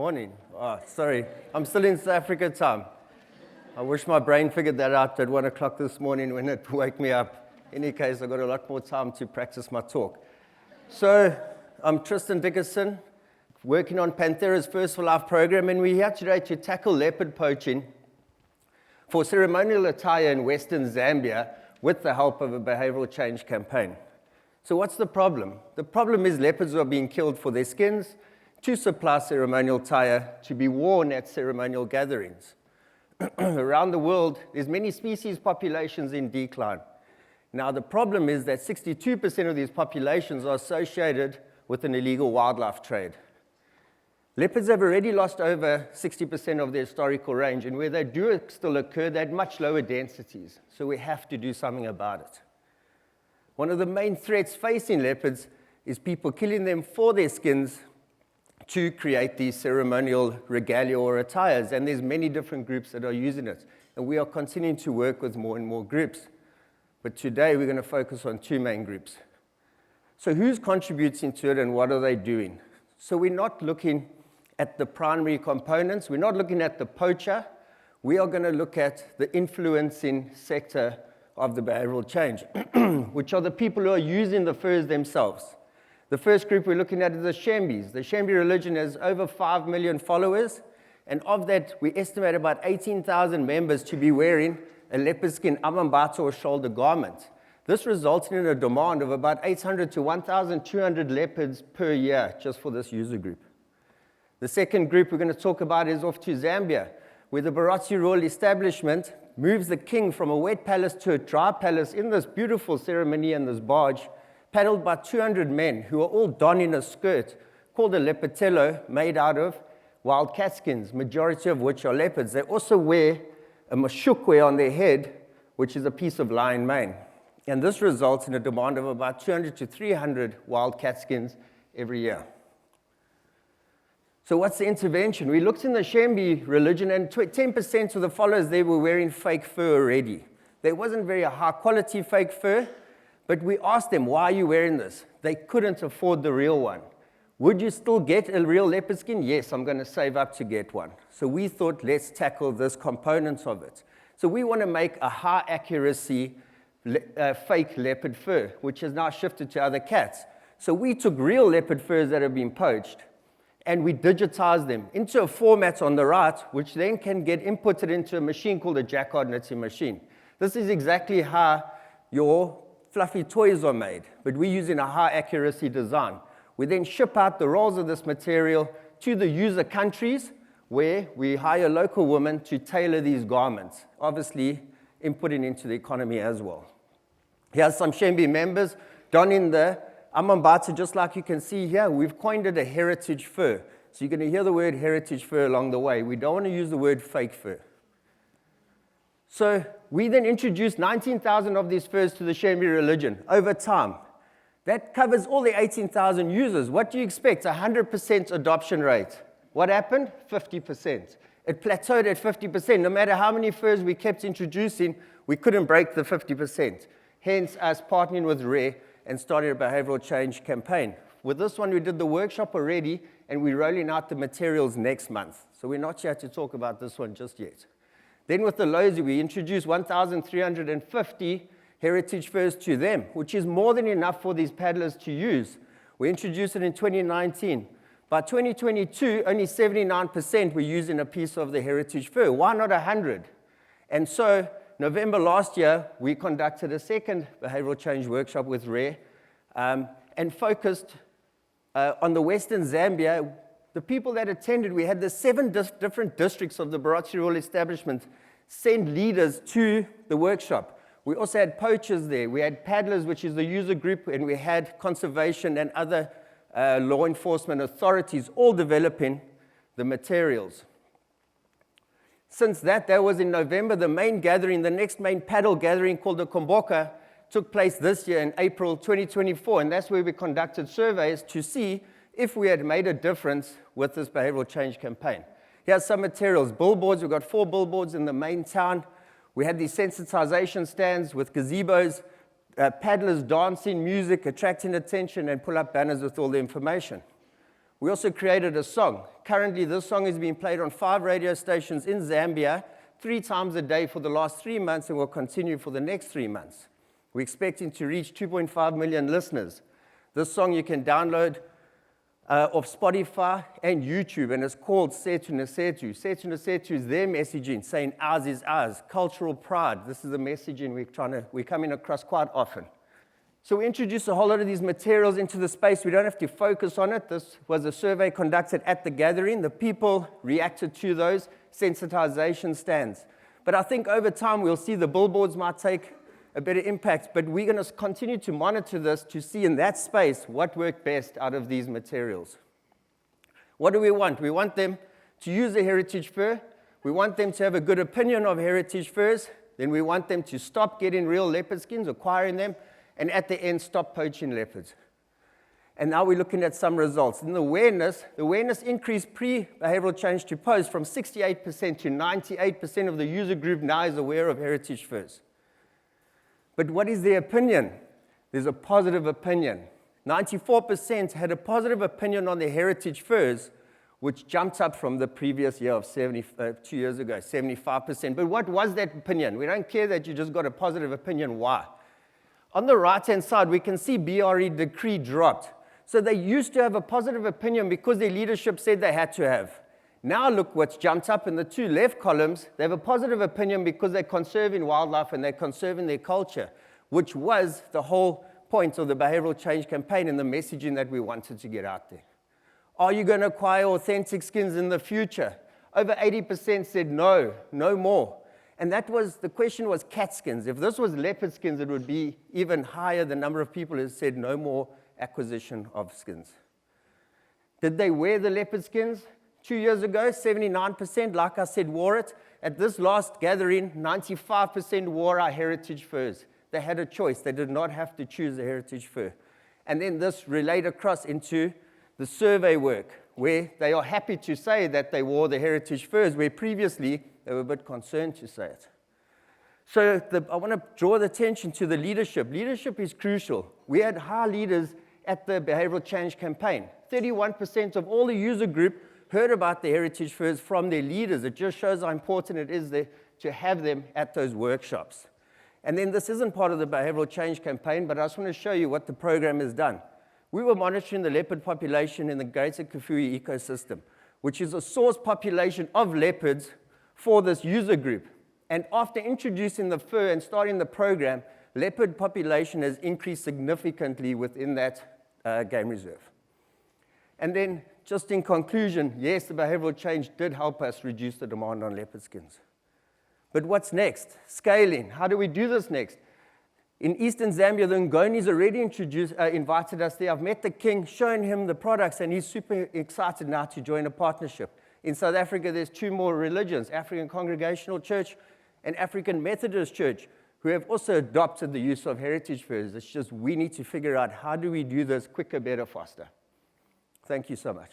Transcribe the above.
Morning. Oh, sorry, I'm still in South Africa time. I wish my brain figured that out at 1 o'clock this morning when it woke me up. In any case, I've got a lot more time to practice my talk. So, I'm Tristan Dickerson, working on Panthera's First for Life program, and we're here today to tackle leopard poaching for ceremonial attire in Western Zambia with the help of a behavioral change campaign. So what's the problem? The problem is leopards are being killed for their skins to supply ceremonial attire to be worn at ceremonial gatherings. Around the world, there's many species populations in decline. Now, the problem is that 62% of these populations are associated with an illegal wildlife trade. Leopards have already lost over 60% of their historical range, and where they do still occur, they're at much lower densities, so we have to do something about it. One of the main threats facing leopards is people killing them for their skins to create these ceremonial regalia or attires, and there's many different groups that are using it, and we are continuing to work with more and more groups. But today we're going to focus on two main groups. So who's contributing to it and what are they doing? So we're not looking at the primary components, we're not looking at the poacher, we are going to look at the influencing sector of the behavioral change, which are the people who are using the furs themselves. The first group we're looking at is the Shembis. The Shembi religion has over 5 million followers, and of that, we estimate about 18,000 members to be wearing a leopard skin amambatha or shoulder garment. This results in a demand of about 800 to 1,200 leopards per year just for this user group. The second group we're going to talk about is off to Zambia, where the Barotse royal establishment moves the king from a wet palace to a dry palace in this beautiful ceremony and this barge, paddled by 200 men who are all donning a skirt called a lepertello, made out of wild cat skins, majority of which are leopards. They also wear a mashukwe on their head, which is a piece of lion mane. And this results in a demand of about 200 to 300 wild cat skins every year. So what's the intervention? We looked in the Shembi religion, and 10% of the followers there were wearing fake fur already. There wasn't very high quality fake fur, but we asked them, why are you wearing this? They couldn't afford the real one. Would you still get a real leopard skin? Yes, I'm going to save up to get one. So we thought, let's tackle this component of it. So we want to make a high accuracy fake leopard fur, which has now shifted to other cats. So we took real leopard furs that have been poached, and we digitized them into a format on the right, which then can get inputted into a machine called a jacquard knitting machine. This is exactly how your fluffy toys are made, but we're using a high accuracy design. We then ship out the rolls of this material to the user countries, where we hire local women to tailor these garments, obviously inputting into the economy as well. Here's some Shembi members donning the amambatha, just like you can see here. We've coined it a heritage fur. So you're going to hear the word heritage fur along the way. We don't want to use the word fake fur. So we then introduced 19,000 of these furs to the Shembi religion over time. That covers all the 18,000 users. What do you expect? 100% adoption rate. What happened? 50%. It plateaued at 50%. No matter how many furs we kept introducing, we couldn't break the 50%. Hence, us partnering with RARE and started a behavioral change campaign. With this one, we did the workshop already, and we're rolling out the materials next month. So we're not here to talk about this one just yet. Then with the Lozi, we introduced 1,350 heritage furs to them, which is more than enough for these paddlers to use. We introduced it in 2019. By 2022, only 79% were using a piece of the heritage fur. Why not 100? And so, November last year, we conducted a second behavioral change workshop with RARE and focused on the Western Zambia. The people that attended, we had the 7 different districts of the Barotse royal establishment send leaders to the workshop. We also had poachers there. We had paddlers, which is the user group, and we had conservation and other law enforcement authorities all developing the materials. Since that was in November, the main gathering, the next main paddle gathering called the Komboka, took place this year in April 2024, and that's where we conducted surveys to see if we had made a difference with this behavioral change campaign. Here's some materials. Billboards, we've got 4 billboards in the main town. We had these sensitization stands with gazebos, paddlers dancing, music, attracting attention, and pull-up banners with all the information. We also created a song. Currently, this song is being played on 5 radio stations in Zambia 3 times a day for the last 3 months and will continue for the next 3 months. We're expecting to reach 2.5 million listeners. This song you can download of Spotify and YouTube, and it's called Setu Nesetu. Setu Nesetu is their messaging, saying ours is ours, cultural pride. This is the messaging we're coming across quite often. So we introduced a whole lot of these materials into the space. We don't have to focus on it. This was a survey conducted at the gathering. The people reacted to those sensitization stands. But I think over time we'll see the billboards might take a better impact, but we're going to continue to monitor this to see in that space what worked best out of these materials. What do we want? We want them to use a heritage fur. We want them to have a good opinion of heritage furs. Then we want them to stop getting real leopard skins, acquiring them, and at the end, stop poaching leopards. And now we're looking at some results. In the awareness increased pre-behavioral change to post from 68% to 98% of the user group now is aware of heritage furs. But what is their opinion? There's a positive opinion. 94% had a positive opinion on their heritage furs, which jumped up from the previous year of 2 years ago, 75%. But what was that opinion? We don't care that you just got a positive opinion. Why? On the right-hand side, we can see BRE decree dropped. So they used to have a positive opinion because their leadership said they had to have. Now look what's jumped up in the 2 left columns. They have a positive opinion because they're conserving wildlife and they're conserving their culture, which was the whole point of the behavioral change campaign and the messaging that we wanted to get out there. Are you going to acquire authentic skins in the future? Over 80% said no, no more. And the question was cat skins. If this was leopard skins, it would be even higher the number of people who said no more acquisition of skins. Did they wear the leopard skins? 2 years ago, 79%, like I said, wore it. At this last gathering, 95% wore our heritage furs. They had a choice. They did not have to choose a heritage fur. And then this relayed across into the survey work, where they are happy to say that they wore the heritage furs, where previously they were a bit concerned to say it. So I want to draw the attention to the leadership. Leadership is crucial. We had high leaders at the behavioral change campaign. 31% of all the user group heard about the heritage furs from their leaders. It just shows how important it is to have them at those workshops. And then this isn't part of the behavioral change campaign, but I just want to show you what the program has done. We were monitoring the leopard population in the Greater Kafue ecosystem, which is a source population of leopards for this user group. And after introducing the fur and starting the program, leopard population has increased significantly within that game reserve. And then, just in conclusion, yes, the behavioral change did help us reduce the demand on leopard skins. But what's next? Scaling. How do we do this next? In eastern Zambia, the Ngonis already invited us there. I've met the king, shown him the products, and he's super excited now to join a partnership. In South Africa, there's 2 more religions, African Congregational Church and African Methodist Church, who have also adopted the use of heritage furs. It's just we need to figure out how do we do this quicker, better, faster. Thank you so much.